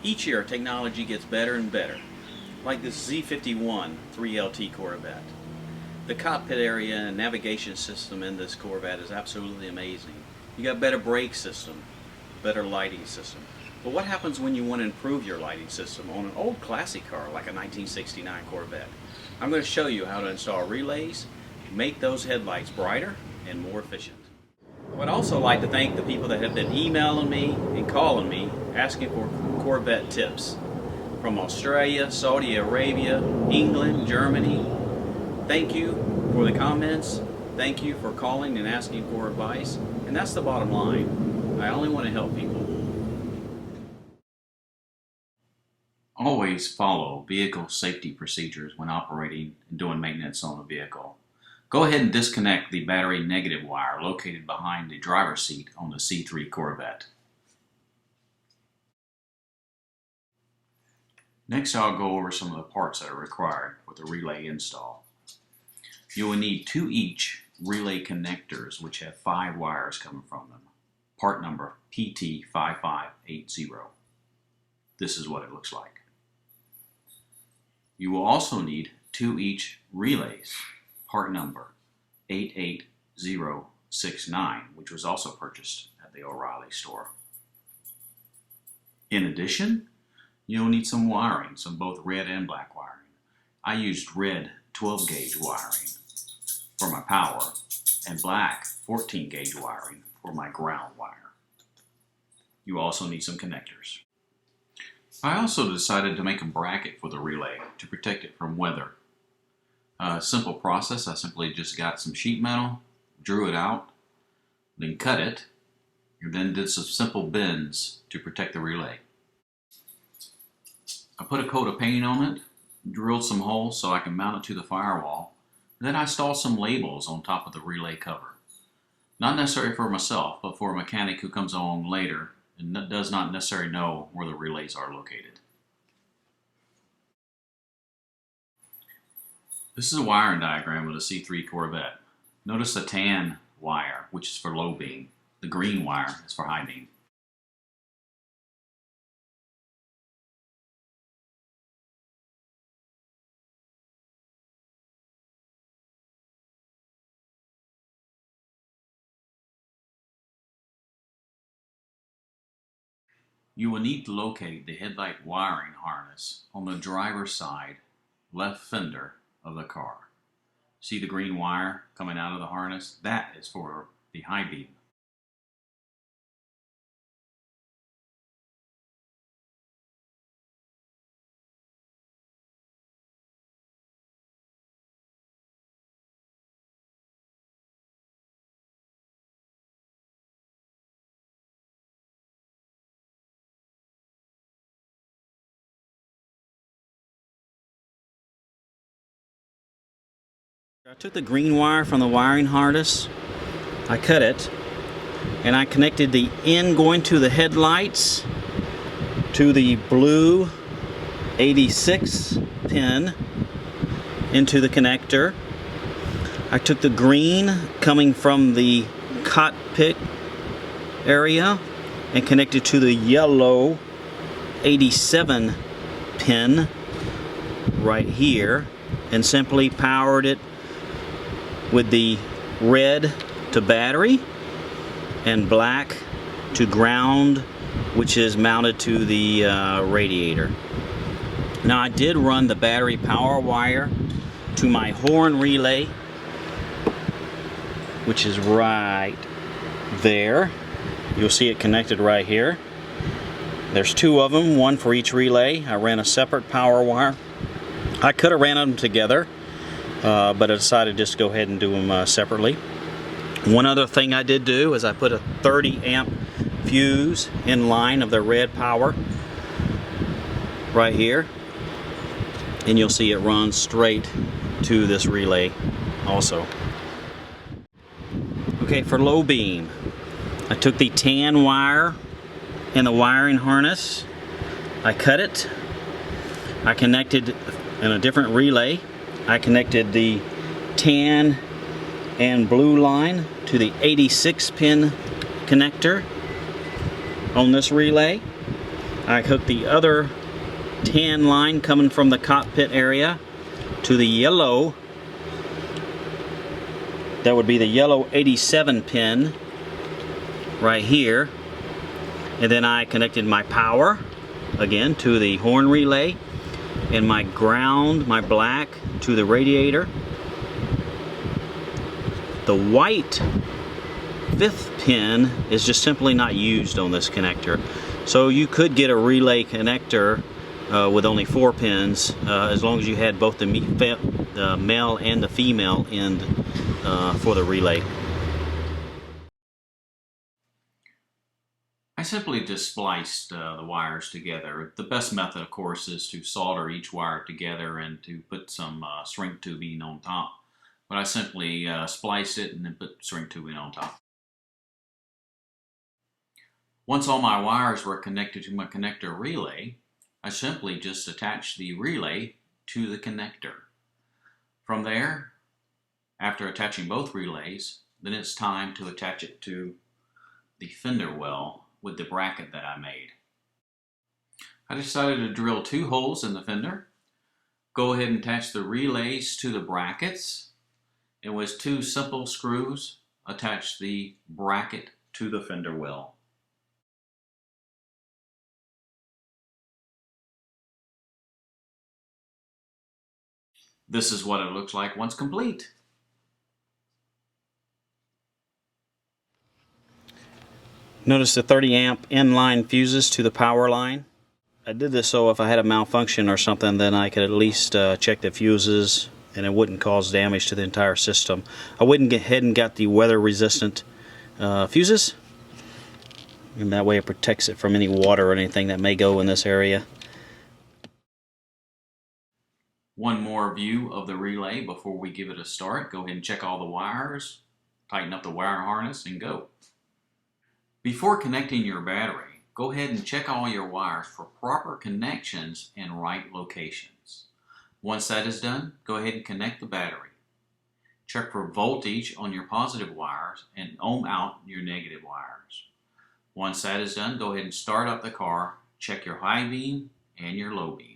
Each year, technology gets better and better, like this Z51 3LT Corvette. The cockpit area and navigation system in this Corvette is absolutely amazing. You got better brake system, better lighting system. But what happens when you want to improve your lighting system on an old classic car like a 1969 Corvette? I'm going to show you how to install relays, make those headlights brighter and more efficient. I would also like to thank the people that have been emailing me and calling me asking for Corvette tips from Australia, Saudi Arabia, England, Germany. Thank you for the comments. Thank you for calling and asking for advice. And that's the bottom line. I only want to help people. Always follow vehicle safety procedures when operating and doing maintenance on a vehicle. Go ahead and disconnect the battery negative wire located behind the driver's seat on the C3 Corvette. Next, I'll go over some of the parts that are required for the relay install. You will need 2 each relay connectors which have 5 wires coming from them. Part number PT5580. This is what it looks like. You will also need 2 each relays. Part number 88069, which was also purchased at the O'Reilly store. In addition, you'll need some wiring, some both red and black wiring. I used red 12 gauge wiring for my power and black 14 gauge wiring for my ground wire. You also need some connectors. I also decided to make a bracket for the relay to protect it from weather. Simple process. I simply just got some sheet metal, drew it out, then cut it, and then did some simple bends to protect the relay. I put a coat of paint on it, drilled some holes so I can mount it to the firewall, and then I installed some labels on top of the relay cover. Not necessary for myself, but for a mechanic who comes along later and does not necessarily know where the relays are located. This is a wiring diagram of the C3 Corvette. Notice the tan wire, which is for low beam. The green wire is for high beam. You will need to locate the headlight wiring harness on the driver's side left fender of the car. See the green wire coming out of the harness? That is for the high beam. I took the green wire from the wiring harness, I cut it, and I connected the end going to the headlights to the blue 86 pin into the connector. I took the green coming from the cockpit area and connected to the yellow 87 pin right here and simply powered it with the red to battery and black to ground, which is mounted to the radiator. Now I did run the battery power wire to my horn relay, which is right there. You'll see it connected right here. There's 2 of them, one for each relay. I ran a separate power wire. I could have ran them together, but I decided just to go ahead and do them separately. One other thing I did do is I put a 30 amp fuse in line of the red power right here, and you'll see it runs straight to this relay also. Okay, for low beam, I took the tan wire in the wiring harness, I cut it, I connected in a different relay. I connected the tan and blue line to the 86 pin connector on this relay. I hooked the other tan line coming from the cockpit area to the yellow. That would be the yellow 87 pin right here. And then I connected my power again to the horn relay, and my ground, my black, to the radiator. The white 5th pin is just simply not used on this connector. So you could get a relay connector with only 4 pins as long as you had both the male and the female end for the relay. I simply just spliced the wires together. The best method, of course, is to solder each wire together and to put some shrink tubing on top. But I simply spliced it and then put shrink tubing on top. Once all my wires were connected to my connector relay, I simply just attached the relay to the connector. From there, after attaching both relays, then it's time to attach it to the fender well with the bracket that I made. I decided to drill 2 holes in the fender, go ahead and attach the relays to the brackets, and with 2 simple screws, attach the bracket to the fender well. This is what it looks like once complete. Notice the 30 amp inline fuses to the power line. I did this so if I had a malfunction or something, then I could at least check the fuses and it wouldn't cause damage to the entire system. I went ahead and got the weather resistant fuses, and that way it protects it from any water or anything that may go in this area. One more view of the relay before we give it a start. Go ahead and check all the wires, tighten up the wire harness, and go. Before connecting your battery, go ahead and check all your wires for proper connections and right locations. Once that is done, go ahead and connect the battery. Check for voltage on your positive wires and ohm out your negative wires. Once that is done, go ahead and start up the car, check your high beam and your low beam.